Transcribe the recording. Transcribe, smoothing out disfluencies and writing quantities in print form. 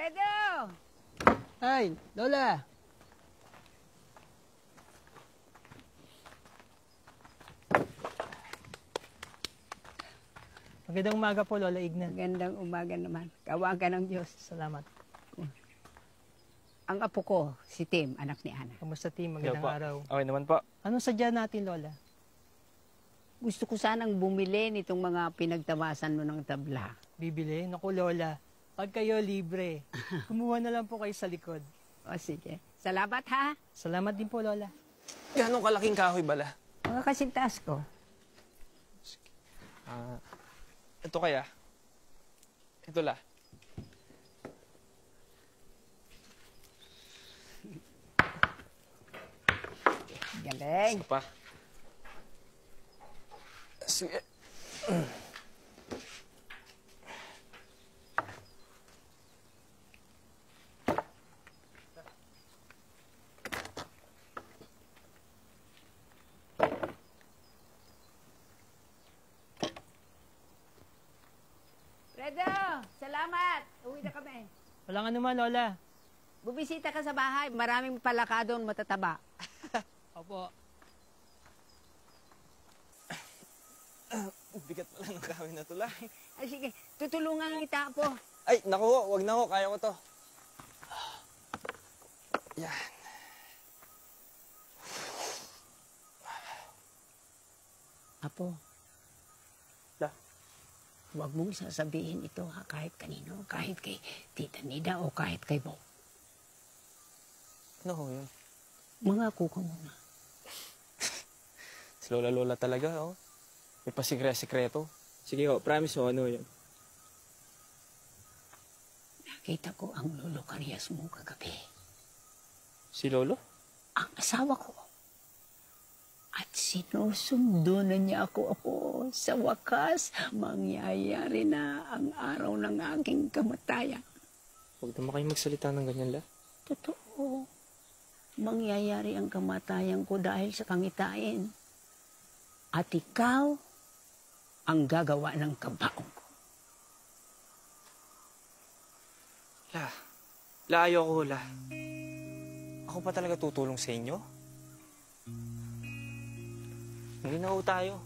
Fredo! Ay, Lola! Magandang umaga po, Lola Igna. Magandang umaga naman. Kawa ka ng Diyos. Salamat. Ang apo ko, si Tim, anak ni Ana. Kamusta, Tim? Magandang araw. Okay naman po. Anong sadya natin, Lola? Gusto ko sanang bumili nitong mga pinagtawasan mo ng tabla. Bibili? Naku, Lola. Pag kayo libre, kumuha na lang po kayo sa likod. O sige. Salamat ha. Salamat din po, Lola. Gano'ng kalaking kahoy bala? Mga kasintas ko. Ito kaya? Ito la. Galing. Isa pa. Sige. Fredo, salamat. Uwi na kami. Walang anuman, Lola. Bubisita ka sa bahay. Maraming palaka doon matataba. Opo. Bigat pala ng kahoy na to la. Ay, sige, tutulungan kita po. Ay, naku ho. Wag na ho. Kaya ko to. Yan. Apo. La. Huwag mong sasabihin ito ha, kahit kanino, kahit kay Tita Nida o kahit kay Bo. Ano ho yun? Mangako ka muna. Si Lola talaga, oh. May pasikreto. Sige ho, promise ho, ano yun? Nakita ko ang lolo Carias mo kagabi. Si Lolo? Ang asawa ko. At sinusundo na niya ako. Sa wakas, mangyayari na ang araw ng aking kamatayan. Huwag naman kayo magsalita ng ganyan, la. Totoo. Mangyayari ang kamatayan ko dahil sa kangitain. At ikaw ang gagawa ng kabaong ko. La, ayoko, la. Ako pa talaga tutulong sa inyo? Hindi na ho tayo.